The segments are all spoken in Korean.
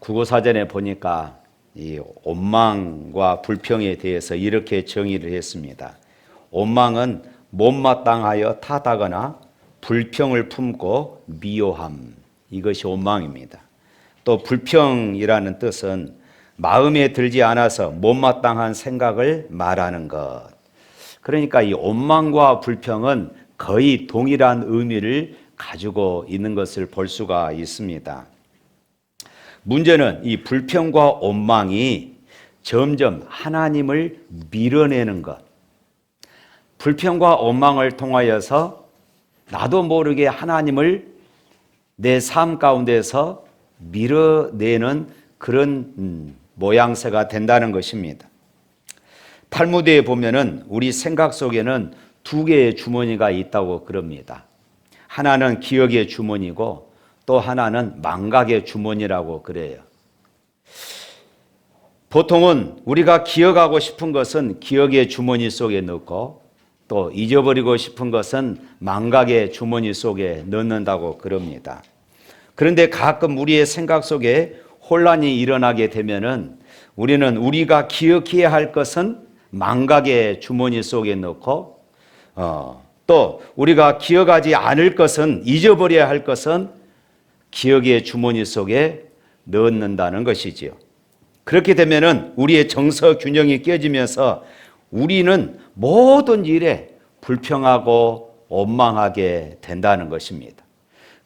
국어사전에 보니까 이 원망과 불평에 대해서 이렇게 정의를 했습니다. 원망은 못마땅하여 탓하거나 불평을 품고 미워함, 이것이 원망입니다. 또 불평이라는 뜻은 마음에 들지 않아서 못마땅한 생각을 말하는 것. 그러니까 이 원망과 불평은 거의 동일한 의미를 가지고 있는 것을 볼 수가 있습니다. 문제는 이 불평과 원망이 점점 하나님을 밀어내는 것. 불평과 원망을 통하여서 나도 모르게 하나님을 내 삶 가운데서 밀어내는 그런 모양새가 된다는 것입니다. 탈무드에 보면은 우리 생각 속에는 두 개의 주머니가 있다고 그럽니다. 하나는 기억의 주머니고 또 하나는 망각의 주머니라고 그래요. 보통은 우리가 기억하고 싶은 것은 기억의 주머니 속에 넣고 또 잊어버리고 싶은 것은 망각의 주머니 속에 넣는다고 그럽니다. 그런데 가끔 우리의 생각 속에 혼란이 일어나게 되면은 우리는 우리가 기억해야 할 것은 망각의 주머니 속에 넣고 또 우리가 기억하지 않을 것은, 잊어버려야 할 것은 기억의 주머니 속에 넣는다는 것이지요. 그렇게 되면은 우리의 정서 균형이 깨지면서 우리는 모든 일에 불평하고 원망하게 된다는 것입니다.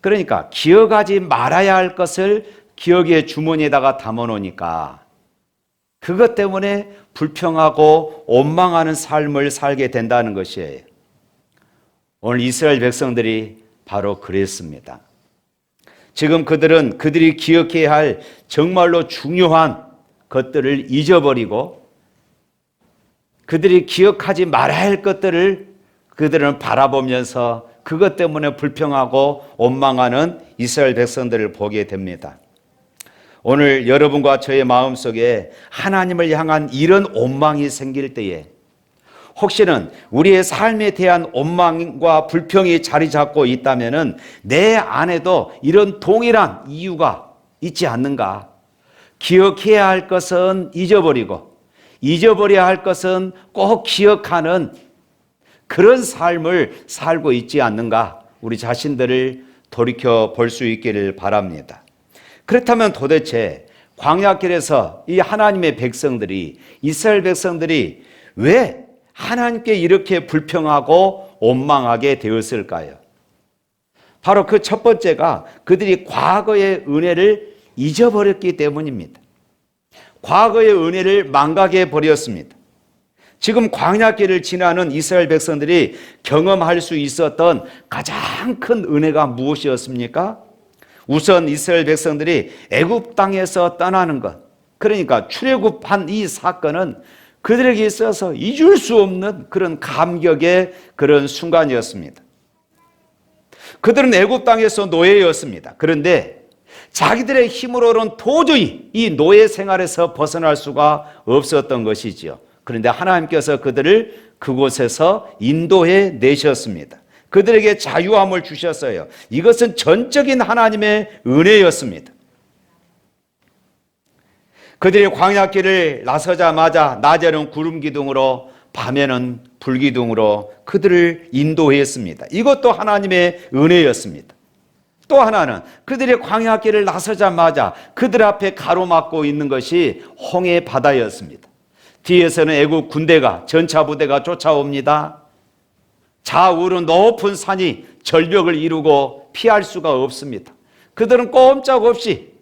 그러니까 기억하지 말아야 할 것을 기억의 주머니에다가 담아놓으니까 그것 때문에 불평하고 원망하는 삶을 살게 된다는 것이에요. 오늘 이스라엘 백성들이 바로 그랬습니다. 지금 그들은 그들이 기억해야 할 정말로 중요한 것들을 잊어버리고 그들이 기억하지 말아야 할 것들을 그들은 바라보면서 그것 때문에 불평하고 원망하는 이스라엘 백성들을 보게 됩니다. 오늘 여러분과 저의 마음속에 하나님을 향한 이런 원망이 생길 때에 혹시는 우리의 삶에 대한 원망과 불평이 자리 잡고 있다면 내 안에도 이런 동일한 이유가 있지 않는가? 기억해야 할 것은 잊어버리고 잊어버려야 할 것은 꼭 기억하는 그런 삶을 살고 있지 않는가? 우리 자신들을 돌이켜 볼 수 있기를 바랍니다. 그렇다면 도대체 광야길에서 이 하나님의 백성들이, 이스라엘 백성들이 왜 하나님께 이렇게 불평하고 원망하게 되었을까요? 바로 그 첫 번째가 그들이 과거의 은혜를 잊어버렸기 때문입니다. 과거의 은혜를 망각해 버렸습니다. 지금 광야길을 지나는 이스라엘 백성들이 경험할 수 있었던 가장 큰 은혜가 무엇이었습니까? 우선 이스라엘 백성들이 애굽 땅에서 떠나는 것, 그러니까 출애굽한 이 사건은 그들에게 있어서 잊을 수 없는 그런 감격의 그런 순간이었습니다. 그들은 애굽 땅에서 노예였습니다. 그런데 자기들의 힘으로는 도저히 이 노예 생활에서 벗어날 수가 없었던 것이지요. 그런데 하나님께서 그들을 그곳에서 인도해 내셨습니다. 그들에게 자유함을 주셨어요. 이것은 전적인 하나님의 은혜였습니다. 그들이 광야길을 나서자마자 낮에는 구름 기둥으로 밤에는 불 기둥으로 그들을 인도했습니다. 이것도 하나님의 은혜였습니다. 또 하나는 그들이 광야길을 나서자마자 그들 앞에 가로막고 있는 것이 홍해 바다였습니다. 뒤에서는 애국 군대가, 전차 부대가 쫓아옵니다. 좌우로 높은 산이 절벽을 이루고 피할 수가 없습니다. 그들은 꼼짝없이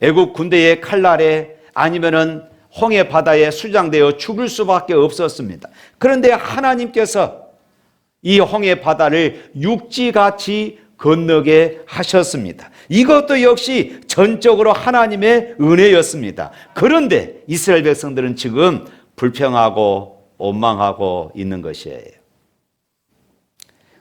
애국 군대의 칼날에 아니면은 홍해 바다에 수장되어 죽을 수밖에 없었습니다. 그런데 하나님께서 이 홍해 바다를 육지같이 건너게 하셨습니다. 이것도 역시 전적으로 하나님의 은혜였습니다. 그런데 이스라엘 백성들은 지금 불평하고 원망하고 있는 것이에요.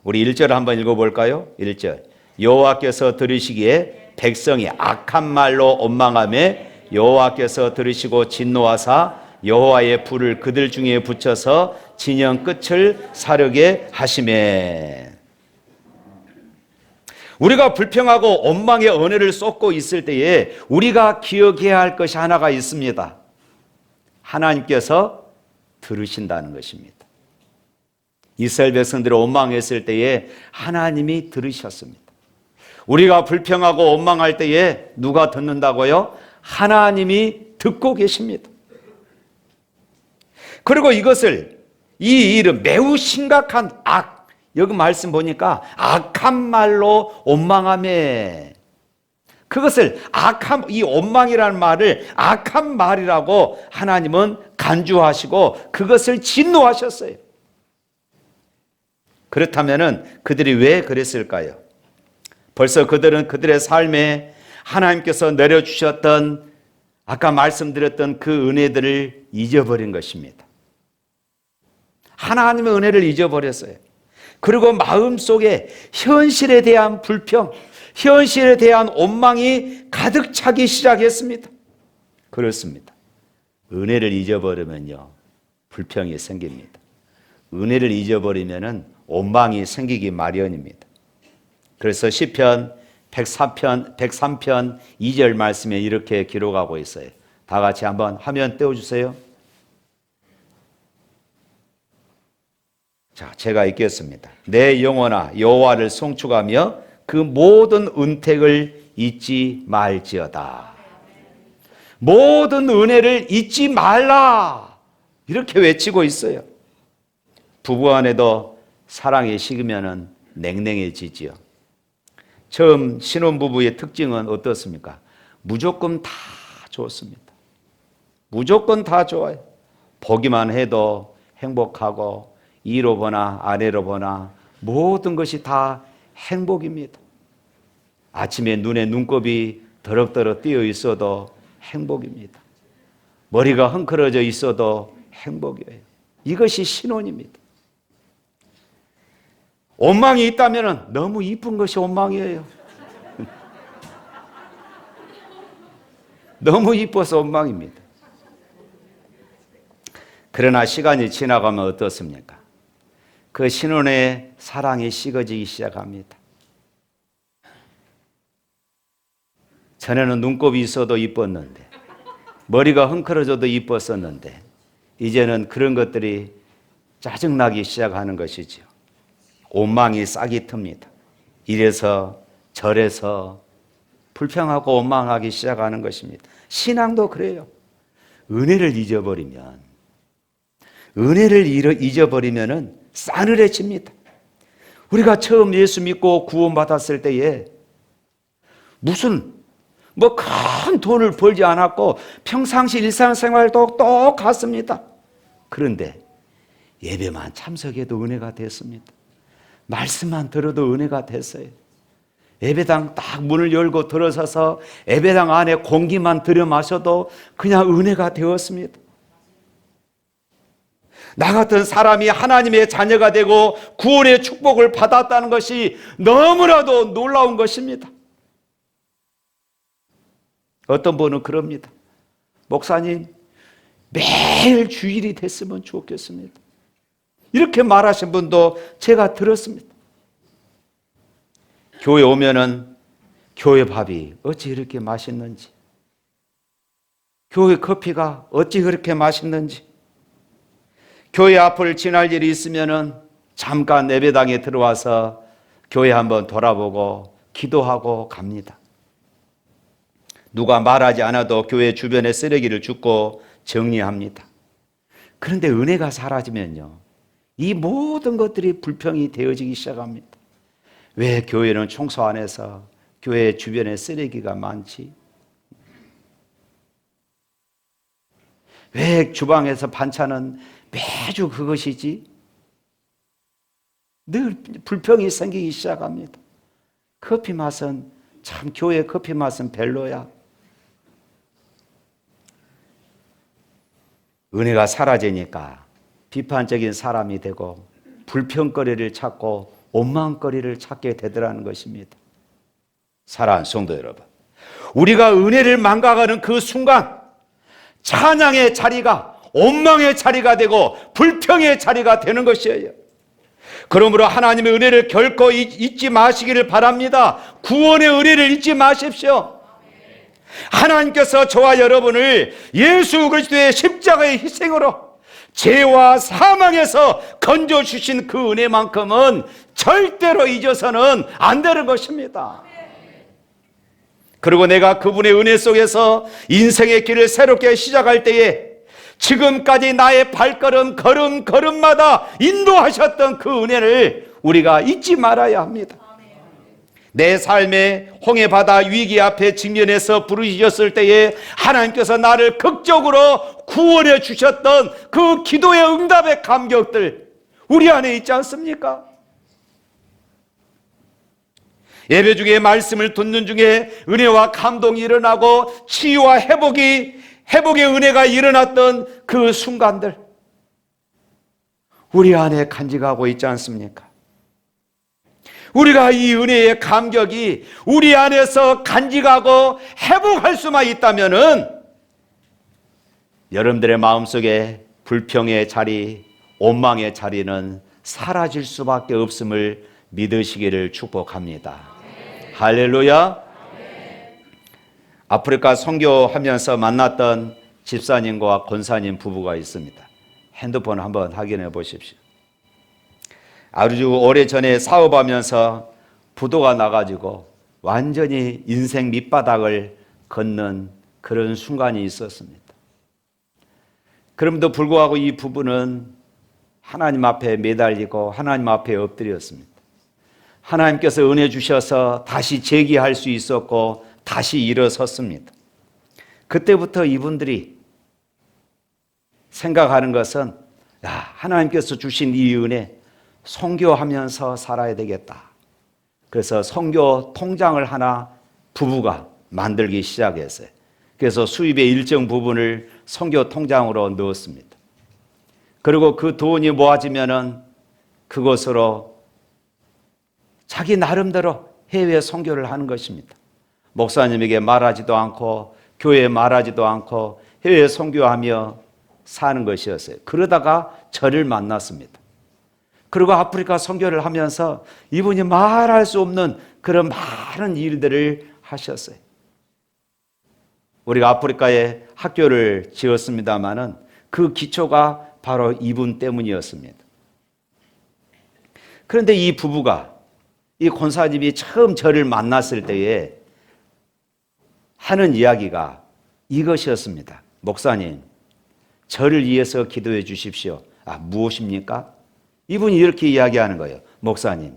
우리 1절 한번 읽어볼까요? 1절. 여호와께서 들으시기에 백성이 악한 말로 원망하며 여호와께서 들으시고 진노하사 여호와의 불을 그들 중에 붙여서 진영 끝을 사르게 하시매. 우리가 불평하고 원망의 언어를 쏟고 있을 때에 우리가 기억해야 할 것이 하나가 있습니다. 하나님께서 들으신다는 것입니다. 이스라엘 백성들이 원망했을 때에 하나님이 들으셨습니다. 우리가 불평하고 원망할 때에 누가 듣는다고요? 하나님이 듣고 계십니다. 그리고 이것을, 이 일은 매우 심각한 악, 여기 말씀 보니까 악한 말로 원망하며, 그것을 이 원망이라는 말을 악한 말이라고 하나님은 간주하시고 그것을 진노하셨어요. 그렇다면 그들이 왜 그랬을까요? 벌써 그들은 그들의 삶에 하나님께서 내려주셨던, 아까 말씀드렸던 그 은혜들을 잊어버린 것입니다. 하나님의 은혜를 잊어버렸어요. 그리고 마음속에 현실에 대한 불평, 현실에 대한 원망이 가득 차기 시작했습니다. 그렇습니다. 은혜를 잊어버리면요, 불평이 생깁니다. 은혜를 잊어버리면은 원망이 생기기 마련입니다. 그래서 시편 103편 2절 말씀에 이렇게 기록하고 있어요. 다 같이 한번 화면 띄워주세요. 자, 제가 읽겠습니다. 내 영혼아 여호와를 송축하며 그 모든 은택을 잊지 말지어다. 모든 은혜를 잊지 말라, 이렇게 외치고 있어요. 부부 안에도 사랑이 식으면 냉랭해지지요. 처음 신혼부부의 특징은 어떻습니까? 무조건 다 좋습니다. 무조건 다 좋아요. 보기만 해도 행복하고, 이로 보나 아래로 보나 모든 것이 다 행복입니다. 아침에 눈에 눈곱이 더럭더럭 띄어 있어도 행복입니다. 머리가 헝클어져 있어도 행복이에요. 이것이 신혼입니다. 원망이 있다면 너무 이쁜 것이 원망이에요. 너무 이뻐서 원망입니다. 그러나 시간이 지나가면 어떻습니까? 그 신혼의 사랑이 식어지기 시작합니다. 전에는 눈곱이 있어도 이뻤는데, 머리가 헝클어져도 이뻤었는데, 이제는 그런 것들이 짜증나기 시작하는 것이죠. 원망이 싹이 틉니다. 이래서 저래서 불평하고 원망하기 시작하는 것입니다. 신앙도 그래요. 은혜를 잊어버리면은 싸늘해집니다. 우리가 처음 예수 믿고 구원받았을 때에 무슨 큰 돈을 벌지 않았고 평상시 일상생활도 똑같습니다. 그런데 예배만 참석해도 은혜가 됐습니다. 말씀만 들어도 은혜가 됐어요. 예배당 딱 문을 열고 들어서서 예배당 안에 공기만 들여 마셔도 그냥 은혜가 되었습니다. 나 같은 사람이 하나님의 자녀가 되고 구원의 축복을 받았다는 것이 너무나도 놀라운 것입니다. 어떤 분은 그럽니다. 목사님, 매일 주일이 됐으면 좋겠습니다. 이렇게 말하신 분도 제가 들었습니다. 교회 오면은 교회 밥이 어찌 이렇게 맛있는지, 교회 커피가 어찌 그렇게 맛있는지, 교회 앞을 지날 일이 있으면은 잠깐 예배당에 들어와서 교회 한번 돌아보고 기도하고 갑니다. 누가 말하지 않아도 교회 주변에 쓰레기를 줍고 정리합니다. 그런데 은혜가 사라지면요, 이 모든 것들이 불평이 되어지기 시작합니다. 왜 교회는 청소 안 해서 교회 주변에 쓰레기가 많지? 왜 주방에서 반찬은 매주 그것이지? 늘 불평이 생기기 시작합니다. 커피 맛은 참, 교회 커피 맛은 별로야. 은혜가 사라지니까 비판적인 사람이 되고 불평거리를 찾고 원망거리를 찾게 되더라는 것입니다. 사랑하는 성도 여러분, 우리가 은혜를 망각하는 그 순간 찬양의 자리가 원망의 자리가 되고 불평의 자리가 되는 것이에요. 그러므로 하나님의 은혜를 결코 잊지 마시기를 바랍니다. 구원의 은혜를 잊지 마십시오. 하나님께서 저와 여러분을 예수 그리스도의 십자가의 희생으로 죄와 사망에서 건져주신 그 은혜만큼은 절대로 잊어서는 안 되는 것입니다. 그리고 내가 그분의 은혜 속에서 인생의 길을 새롭게 시작할 때에 지금까지 나의 발걸음 걸음마다 인도하셨던 그 은혜를 우리가 잊지 말아야 합니다. 내 삶의 홍해바다 위기 앞에 직면해서 부르짖었을 때에 하나님께서 나를 극적으로 구원해 주셨던 그 기도의 응답의 감격들 우리 안에 있지 않습니까? 예배 중에 말씀을 듣는 중에 은혜와 감동이 일어나고 치유와 회복의 은혜가 일어났던 그 순간들 우리 안에 간직하고 있지 않습니까? 우리가 이 은혜의 감격이 우리 안에서 간직하고 회복할 수만 있다면은 여러분들의 마음속에 불평의 자리, 원망의 자리는 사라질 수밖에 없음을 믿으시기를 축복합니다. 할렐루야. 아프리카 선교하면서 만났던 집사님과 권사님 부부가 있습니다. 핸드폰 한번 확인해 보십시오. 아주 오래전에 사업하면서 부도가 나가지고 완전히 인생 밑바닥을 걷는 그런 순간이 있었습니다. 그럼에도 불구하고 이 부부는 하나님 앞에 매달리고 하나님 앞에 엎드렸습니다. 하나님께서 은혜 주셔서 다시 재기할 수 있었고 다시 일어섰습니다. 그때부터 이분들이 생각하는 것은 하나님께서 주신 이 은혜 선교하면서 살아야 되겠다. 그래서 선교 통장을 하나 부부가 만들기 시작했어요. 그래서 수입의 일정 부분을 선교 통장으로 넣었습니다. 그리고 그 돈이 모아지면은 그것으로 자기 나름대로 해외 선교를 하는 것입니다. 목사님에게 말하지도 않고 교회에 말하지도 않고 해외 선교하며 사는 것이었어요. 그러다가 저를 만났습니다. 그리고 아프리카 선교를 하면서 이분이 말할 수 없는 그런 많은 일들을 하셨어요. 우리가 아프리카에 학교를 지었습니다마는 그 기초가 바로 이분 때문이었습니다. 그런데 이 부부가 이 권사님이 처음 저를 만났을 때에 하는 이야기가 이것이었습니다. 목사님, 저를 위해서 기도해 주십시오. 무엇입니까? 이분이 이렇게 이야기하는 거예요. 목사님,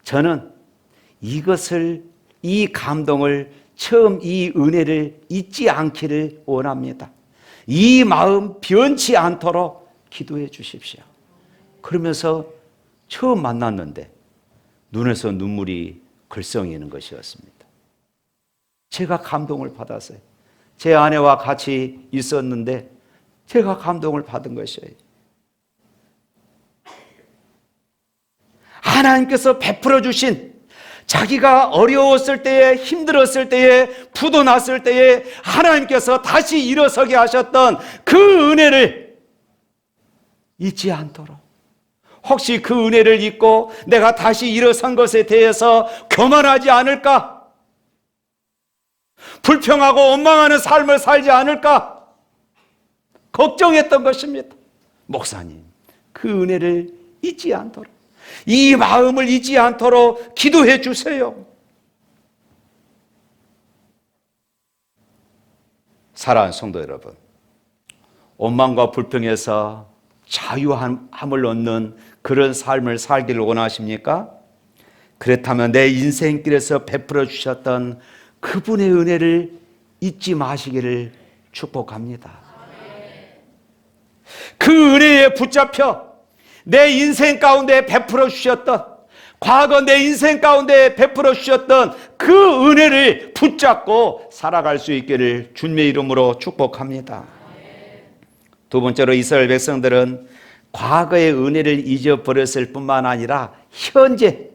저는 이 감동을 처음 이 은혜를 잊지 않기를 원합니다. 이 마음 변치 않도록 기도해 주십시오. 그러면서 처음 만났는데 눈에서 눈물이 글썽이는 것이었습니다. 제가 감동을 받았어요. 제 아내와 같이 있었는데 제가 감동을 받은 것이에요. 하나님께서 베풀어 주신 자기가 어려웠을 때에 힘들었을 때에 부도 났을 때에 하나님께서 다시 일어서게 하셨던 그 은혜를 잊지 않도록 혹시 그 은혜를 잊고 내가 다시 일어선 것에 대해서 교만하지 않을까? 불평하고 원망하는 삶을 살지 않을까? 걱정했던 것입니다. 목사님, 그 은혜를 잊지 않도록 이 마음을 잊지 않도록 기도해 주세요. 사랑하는 성도 여러분, 원망과 불평에서 자유함을 얻는 그런 삶을 살기를 원하십니까? 그렇다면 내 인생길에서 베풀어 주셨던 그분의 은혜를 잊지 마시기를 축복합니다. 그 은혜에 붙잡혀 내 인생 가운데 베풀어 주셨던, 과거 내 인생 가운데 베풀어 주셨던 그 은혜를 붙잡고 살아갈 수 있기를 주님의 이름으로 축복합니다. 두 번째로 이스라엘 백성들은 과거의 은혜를 잊어버렸을 뿐만 아니라 현재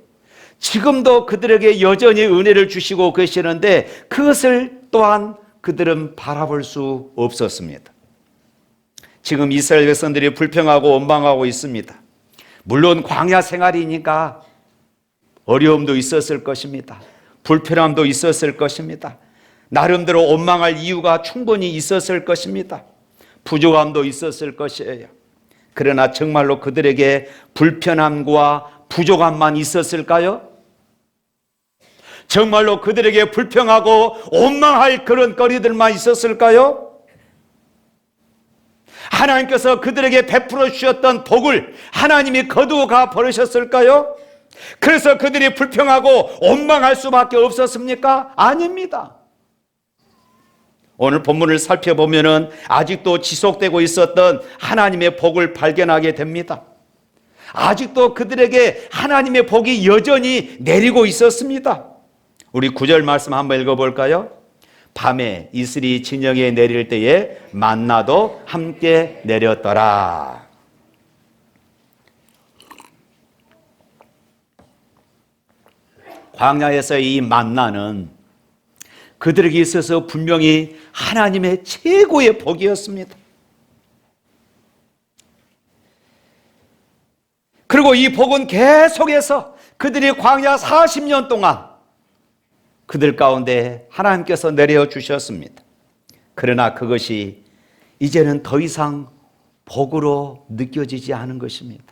지금도 그들에게 여전히 은혜를 주시고 계시는데 그것을 또한 그들은 바라볼 수 없었습니다. 지금 이스라엘 백성들이 불평하고 원망하고 있습니다. 물론 광야 생활이니까 어려움도 있었을 것입니다. 불편함도 있었을 것입니다. 나름대로 원망할 이유가 충분히 있었을 것입니다. 부족함도 있었을 것이에요. 그러나 정말로 그들에게 불편함과 부족함만 있었을까요? 정말로 그들에게 불평하고 원망할 그런 거리들만 있었을까요? 하나님께서 그들에게 베풀어 주셨던 복을 하나님이 거두어 가 버리셨을까요? 그래서 그들이 불평하고 원망할 수밖에 없었습니까? 아닙니다. 오늘 본문을 살펴보면은 아직도 지속되고 있었던 하나님의 복을 발견하게 됩니다. 아직도 그들에게 하나님의 복이 여전히 내리고 있었습니다. 우리 9절 말씀 한번 읽어볼까요? 밤에 이슬이 진영에 내릴 때에 만나도 함께 내렸더라. 광야에서의 이 만나는 그들에게 있어서 분명히 하나님의 최고의 복이었습니다. 그리고 이 복은 계속해서 그들이 광야 40년 동안 그들 가운데 하나님께서 내려주셨습니다. 그러나 그것이 이제는 더 이상 복으로 느껴지지 않은 것입니다.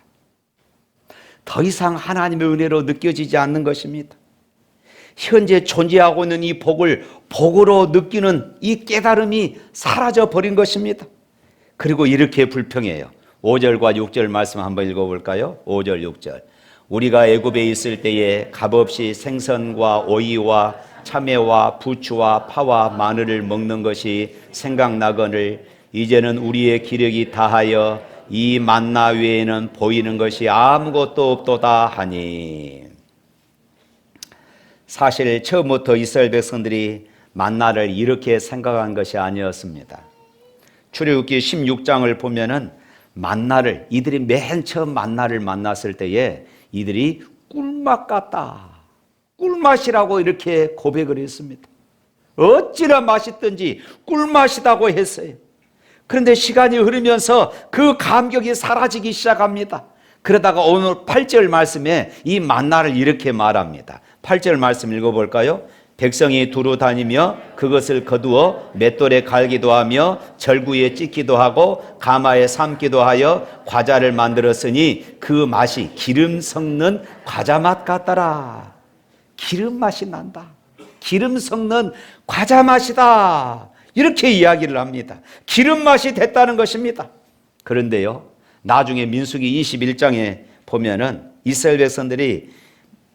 더 이상 하나님의 은혜로 느껴지지 않는 것입니다. 현재 존재하고 있는 이 복을 복으로 느끼는 이 깨달음이 사라져 버린 것입니다. 그리고 이렇게 불평해요. 5절과 6절 말씀 한번 읽어볼까요? 5절 6절. 우리가 애굽에 있을 때에 값없이 생선과 오이와 참외와 부추와 파와 마늘을 먹는 것이 생각나거늘 이제는 우리의 기력이 다하여 이 만나 외에는 보이는 것이 아무것도 없도다 하니. 사실 처음부터 이스라엘 백성들이 만나를 이렇게 생각한 것이 아니었습니다. 출애굽기 16장을 보면은 만나를, 이들이 맨 처음 만나를 만났을 때에 이들이 꿀맛 같다, 꿀맛이라고 이렇게 고백을 했습니다. 어찌나 맛있든지 꿀맛이라고 했어요. 그런데 시간이 흐르면서 그 감격이 사라지기 시작합니다. 그러다가 오늘 8절 말씀에 이 만나를 이렇게 말합니다. 8절 말씀 읽어볼까요? 백성이 두루 다니며 그것을 거두어 맷돌에 갈기도 하며 절구에 찢기도 하고 가마에 삶기도 하여 과자를 만들었으니 그 맛이 기름 섞는 과자 맛 같더라. 기름 맛이 난다. 기름 섞는 과자 맛이다. 이렇게 이야기를 합니다. 기름 맛이 됐다는 것입니다. 그런데요, 나중에 민수기 21장에 보면은 이스라엘 백성들이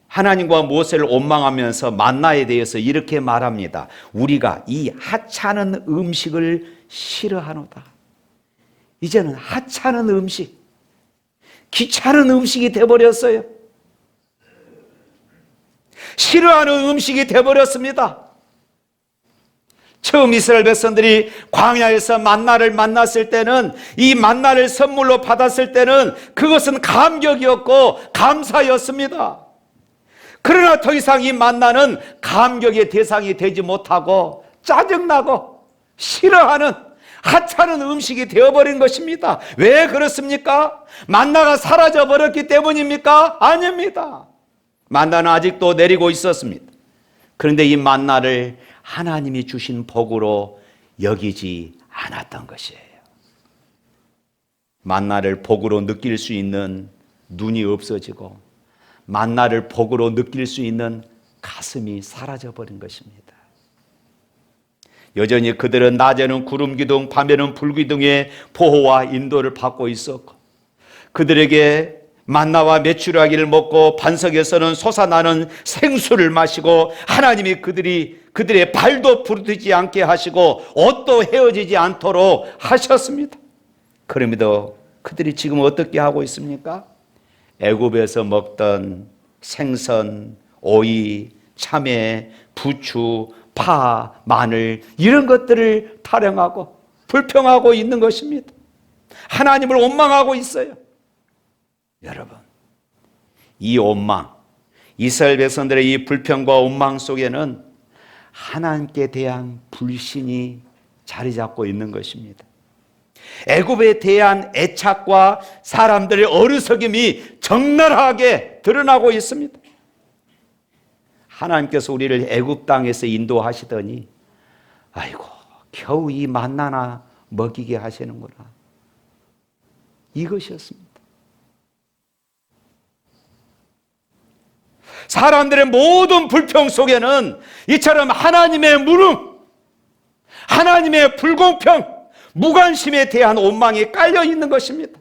하나님과 모세를 원망하면서 만나에 대해서 이렇게 말합니다. 우리가 이 하찮은 음식을 싫어하노다. 이제는 하찮은 음식, 귀찮은 음식이 되어버렸어요. 싫어하는 음식이 되어버렸습니다. 처음 이스라엘 백성들이 광야에서 만나를 만났을 때는, 이 만나를 선물로 받았을 때는 그것은 감격이었고 감사였습니다. 그러나 더 이상 이 만나는 감격의 대상이 되지 못하고 짜증나고 싫어하는 하찮은 음식이 되어버린 것입니다. 왜 그렇습니까? 만나가 사라져 버렸기 때문입니까? 아닙니다. 만나는 아직도 내리고 있었습니다. 그런데 이 만나를 하나님이 주신 복으로 여기지 않았던 것이에요. 만나를 복으로 느낄 수 있는 눈이 없어지고 만나를 복으로 느낄 수 있는 가슴이 사라져버린 것입니다. 여전히 그들은 낮에는 구름기둥, 밤에는 불기둥의 보호와 인도를 받고 있었고, 그들에게 만나와 메추라기를 먹고 반석에서는 솟아나는 생수를 마시고, 하나님이 그들의 발도 부르지 않게 하시고 옷도 헤어지지 않도록 하셨습니다. 그럼에도 그들이 지금 어떻게 하고 있습니까? 애굽에서 먹던 생선, 오이, 참외, 부추, 파, 마늘, 이런 것들을 타령하고 불평하고 있는 것입니다. 하나님을 원망하고 있어요. 여러분, 이 원망, 이스라엘 백성들의 이 불평과 원망 속에는 하나님께 대한 불신이 자리 잡고 있는 것입니다. 애굽에 대한 애착과 사람들의 어리석임이 적나라하게 드러나고 있습니다. 하나님께서 우리를 애굽 땅에서 인도하시더니 아이고 겨우 이 만나나 먹이게 하시는구나, 이것이었습니다. 사람들의 모든 불평 속에는 이처럼 하나님의 무능, 하나님의 불공평, 무관심에 대한 원망이 깔려 있는 것입니다.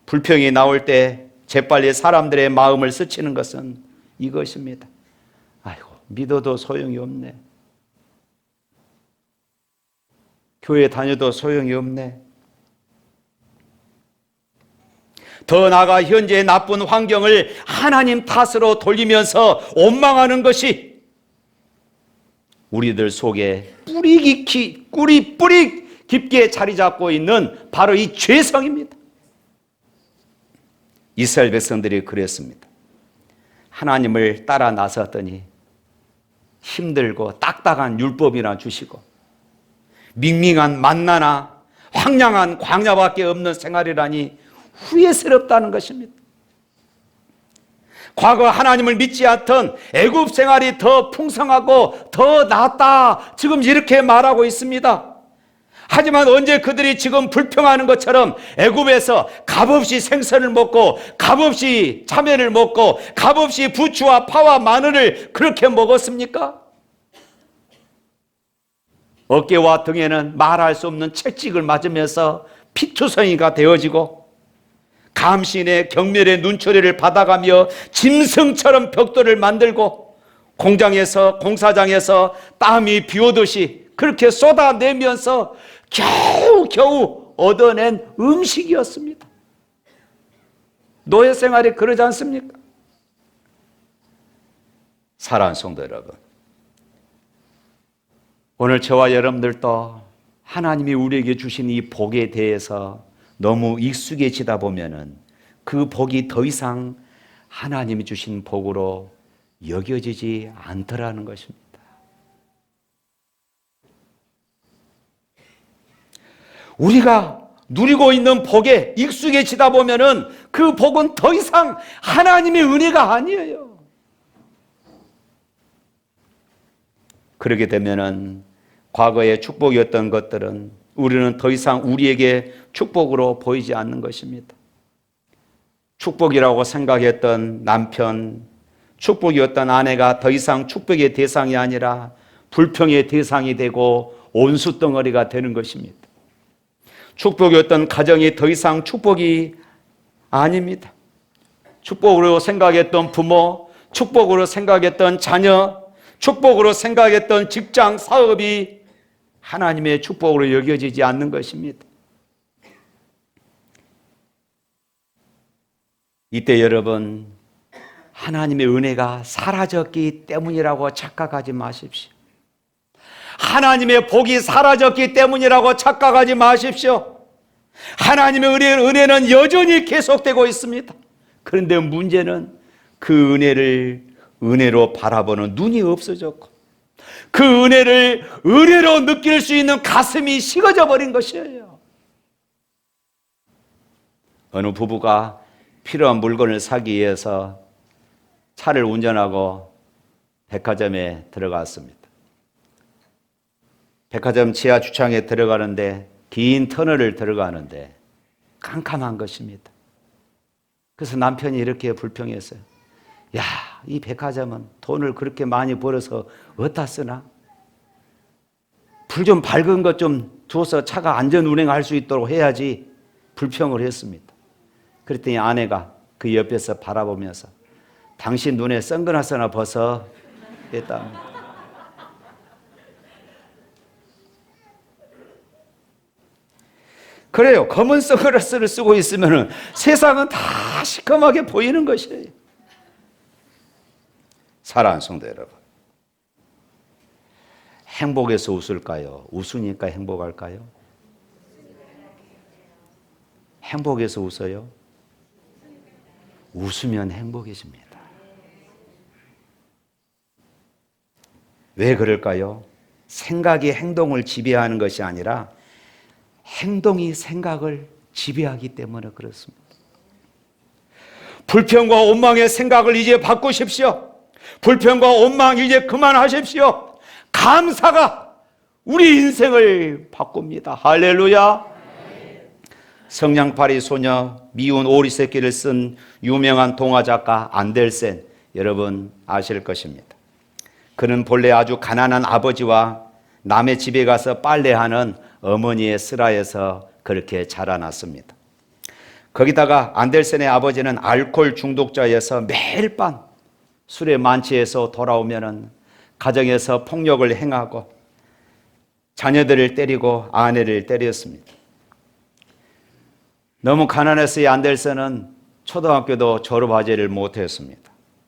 불평이 나올 때 재빨리 사람들의 마음을 스치는 것은 이것입니다. 아이고 믿어도 소용이 없네, 교회 다녀도 소용이 없네, 더 나아가 현재의 나쁜 환경을 하나님 탓으로 돌리면서 원망하는 것이 우리들 속에 뿌리 깊게 자리 잡고 있는 바로 이 죄성입니다. 이스라엘 백성들이 그랬습니다. 하나님을 따라 나섰더니 힘들고 딱딱한 율법이나 주시고 밍밍한 만나나 황량한 광야밖에 없는 생활이라니 후회스럽다는 것입니다. 과거 하나님을 믿지 않던 애굽 생활이 더 풍성하고 더 낫다, 지금 이렇게 말하고 있습니다. 하지만 언제 그들이 지금 불평하는 것처럼 애굽에서 값없이 생선을 먹고 값없이 자면을 먹고 값없이 부추와 파와 마늘을 그렇게 먹었습니까? 어깨와 등에는 말할 수 없는 채찍을 맞으면서 피투성이가 되어지고 감신의 경멸의 눈초리를 받아가며 짐승처럼 벽돌을 만들고 공사장에서 땀이 비오듯이 그렇게 쏟아내면서 겨우 얻어낸 음식이었습니다. 노예 생활이 그러지 않습니까? 사랑하는 성도 여러분, 오늘 저와 여러분들도 하나님이 우리에게 주신 이 복에 대해서 너무 익숙해지다 보면은 그 복이 더 이상 하나님이 주신 복으로 여겨지지 않더라는 것입니다. 우리가 누리고 있는 복에 익숙해지다 보면은 그 복은 더 이상 하나님의 은혜가 아니에요. 그렇게 되면은 과거의 축복이었던 것들은 우리는 더 이상 우리에게 축복으로 보이지 않는 것입니다. 축복이라고 생각했던 남편, 축복이었던 아내가 더 이상 축복의 대상이 아니라 불평의 대상이 되고 온수덩어리가 되는 것입니다. 축복이었던 가정이 더 이상 축복이 아닙니다. 축복으로 생각했던 부모, 축복으로 생각했던 자녀, 축복으로 생각했던 직장, 사업이 하나님의 축복으로 여겨지지 않는 것입니다. 이때 여러분, 하나님의 은혜가 사라졌기 때문이라고 착각하지 마십시오. 하나님의 복이 사라졌기 때문이라고 착각하지 마십시오. 하나님의 은혜는 여전히 계속되고 있습니다. 그런데 문제는 그 은혜를 은혜로 바라보는 눈이 없어졌고 그 은혜를 은혜로 느낄 수 있는 가슴이 식어져 버린 것이에요. 어느 부부가 필요한 물건을 사기 위해서 차를 운전하고 백화점에 들어갔습니다. 백화점 지하 주차장에 들어가는데 긴 터널을 들어가는데 깜깜한 것입니다. 그래서 남편이 이렇게 불평했어요. 야, 이 백화점은 돈을 그렇게 많이 벌어서 어디다 쓰나? 불 좀 밝은 것 좀 두어서 차가 안전 운행할 수 있도록 해야지, 불평을 했습니다. 그랬더니 아내가 그 옆에서 바라보면서 당신 눈에 선글라스나 벗어 했다. 그래요. 검은 선글라스를 쓰고 있으면 세상은 다 시커멓게 보이는 것이에요. 사랑하는 성도 여러분, 행복해서 웃을까요? 웃으니까 행복할까요? 행복해서 웃어요? 웃으면 행복해집니다. 왜 그럴까요? 생각이 행동을 지배하는 것이 아니라 행동이 생각을 지배하기 때문에 그렇습니다. 불평과 원망의 생각을 이제 바꾸십시오. 불평과 원망 이제 그만하십시오. 감사가 우리 인생을 바꿉니다. 할렐루야. 성냥팔이 소녀 미운 오리 새끼를 쓴 유명한 동화 작가 안델센, 여러분 아실 것입니다. 그는 본래 아주 가난한 아버지와 남의 집에 가서 빨래하는 어머니의 슬하에서 그렇게 자라났습니다. 거기다가 안델센의 아버지는 알코올 중독자여서 매일 밤 술에 만취해서 돌아오면은 가정에서 폭력을 행하고 자녀들을 때리고 아내를 때렸습니다. 너무 가난해서 이 안델센은 초등학교도 졸업하지를 못했습니다.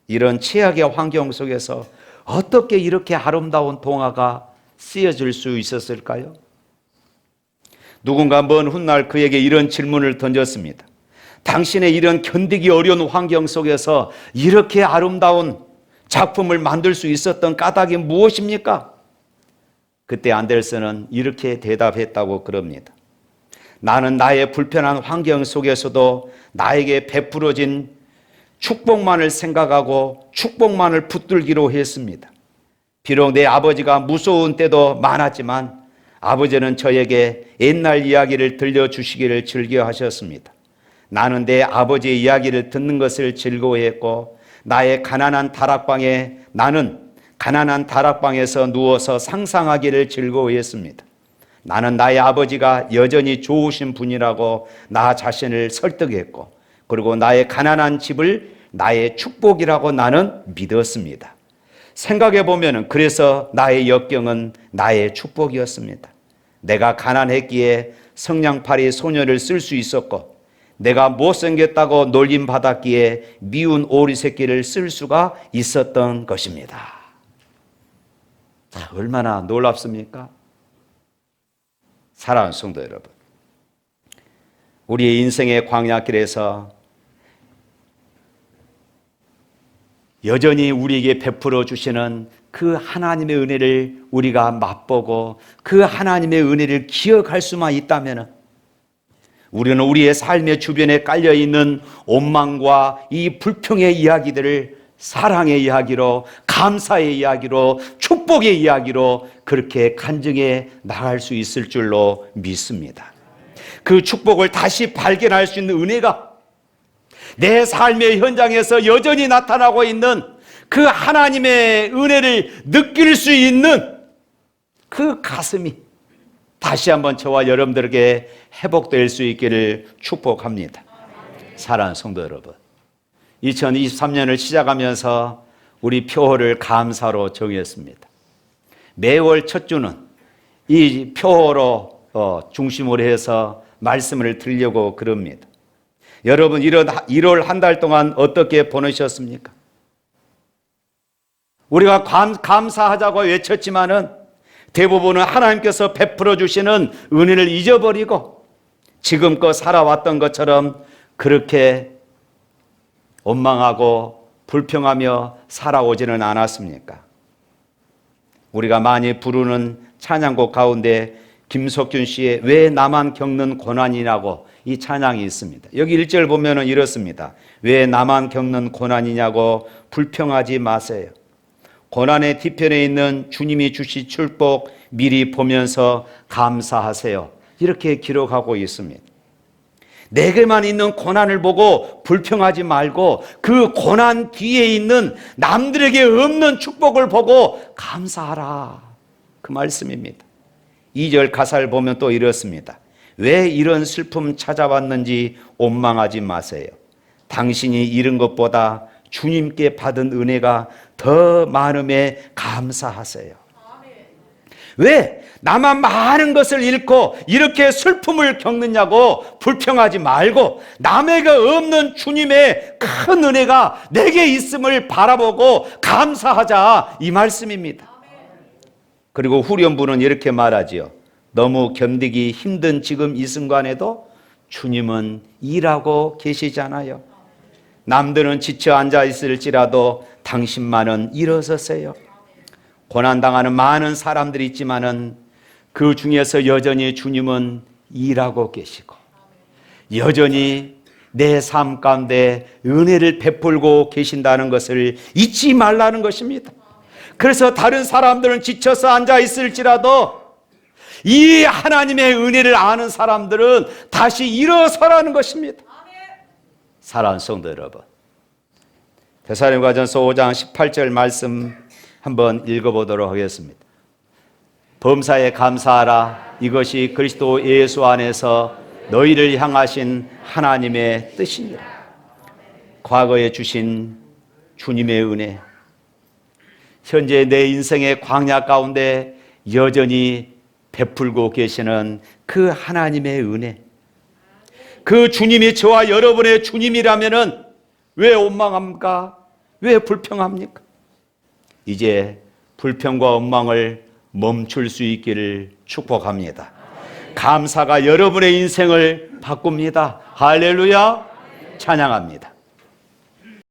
이런 최악의 환경 속에서 어떻게 이렇게 아름다운 동화가 쓰여질 수 있었을까요? 누군가 먼 훗날 그에게 이런 질문을 던졌습니다. 당신의 이런 견디기 어려운 환경 속에서 이렇게 아름다운 작품을 만들 수 있었던 까닭이 무엇입니까? 그때 안델센은 이렇게 대답했다고 그럽니다. 나는 나의 불편한 환경 속에서도 나에게 베풀어진 축복만을 생각하고 축복만을 붙들기로 했습니다. 비록 내 아버지가 무서운 때도 많았지만 아버지는 저에게 옛날 이야기를 들려주시기를 즐겨하셨습니다. 나는 내 아버지의 이야기를 듣는 것을 즐거워했고 나는 가난한 다락방에서 누워서 상상하기를 즐거워했습니다. 나는 나의 아버지가 여전히 좋으신 분이라고 나 자신을 설득했고 그리고 나의 가난한 집을 나의 축복이라고 나는 믿었습니다. 생각해 보면 그래서 나의 역경은 나의 축복이었습니다. 내가 가난했기에 성냥팔이 소녀를 쓸 수 있었고 내가 못생겼다고 놀림받았기에 미운 오리 새끼를 쓸 수가 있었던 것입니다. 자, 얼마나 놀랍습니까? 사랑하는 성도 여러분, 우리의 인생의 광야길에서 여전히 우리에게 베풀어 주시는 그 하나님의 은혜를 우리가 맛보고 그 하나님의 은혜를 기억할 수만 있다면 우리는 우리의 삶의 주변에 깔려있는 원망과 이 불평의 이야기들을 사랑의 이야기로, 감사의 이야기로, 축복의 이야기로 그렇게 간증해 나갈 수 있을 줄로 믿습니다. 그 축복을 다시 발견할 수 있는 은혜가 내 삶의 현장에서 여전히 나타나고 있는 그 하나님의 은혜를 느낄 수 있는 그 가슴이 다시 한번 저와 여러분들에게 회복될 수 있기를 축복합니다. 사랑하는 성도 여러분, 2023년을 시작하면서 우리 표어를 감사로 정했습니다. 매월 첫 주는 이 표어로 중심으로 해서 말씀을 드리려고 그럽니다. 여러분 1월 한 달 동안 어떻게 보내셨습니까? 우리가 감사하자고 외쳤지만은 대부분은 하나님께서 베풀어 주시는 은혜를 잊어버리고 지금껏 살아왔던 것처럼 그렇게 원망하고 불평하며 살아오지는 않았습니까? 우리가 많이 부르는 찬양곡 가운데 김석균 씨의 왜 나만 겪는 고난이냐고 이 찬양이 있습니다. 여기 1절 보면은 이렇습니다. 왜 나만 겪는 고난이냐고 불평하지 마세요. 고난의 뒤편에 있는 주님이 주신 축복 미리 보면서 감사하세요. 이렇게 기록하고 있습니다. 내게만 있는 고난을 보고 불평하지 말고 그 고난 뒤에 있는 남들에게 없는 축복을 보고 감사하라. 그 말씀입니다. 2절 가사를 보면 또 이렇습니다. 왜 이런 슬픔 찾아왔는지 원망하지 마세요. 당신이 잃은 것보다 주님께 받은 은혜가 더 많음에 감사하세요. 왜 나만 많은 것을 잃고 이렇게 슬픔을 겪느냐고 불평하지 말고 남에게 없는 주님의 큰 은혜가 내게 있음을 바라보고 감사하자, 이 말씀입니다. 그리고 후렴부는 이렇게 말하지요. 너무 견디기 힘든 지금 이 순간에도 주님은 일하고 계시잖아요. 남들은 지쳐 앉아 있을지라도 당신만은 일어서세요. 고난당하는 많은 사람들이 있지만은 그 중에서 여전히 주님은 일하고 계시고 여전히 내 삶 가운데 은혜를 베풀고 계신다는 것을 잊지 말라는 것입니다. 그래서 다른 사람들은 지쳐서 앉아 있을지라도 이 하나님의 은혜를 아는 사람들은 다시 일어서라는 것입니다. 사랑하는 성도 여러분, 데살로니가전서 5장 18절 말씀 한번 읽어보도록 하겠습니다. 범사에 감사하라. 이것이 그리스도 예수 안에서 너희를 향하신 하나님의 뜻이니라. 과거에 주신 주님의 은혜, 현재 내 인생의 광야 가운데 여전히 베풀고 계시는 그 하나님의 은혜, 그 주님이 저와 여러분의 주님이라면은 왜 원망합니까? 왜 불평합니까? 이제 불평과 원망을 멈출 수 있기를 축복합니다. 감사가 여러분의 인생을 바꿉니다. 할렐루야! 찬양합니다.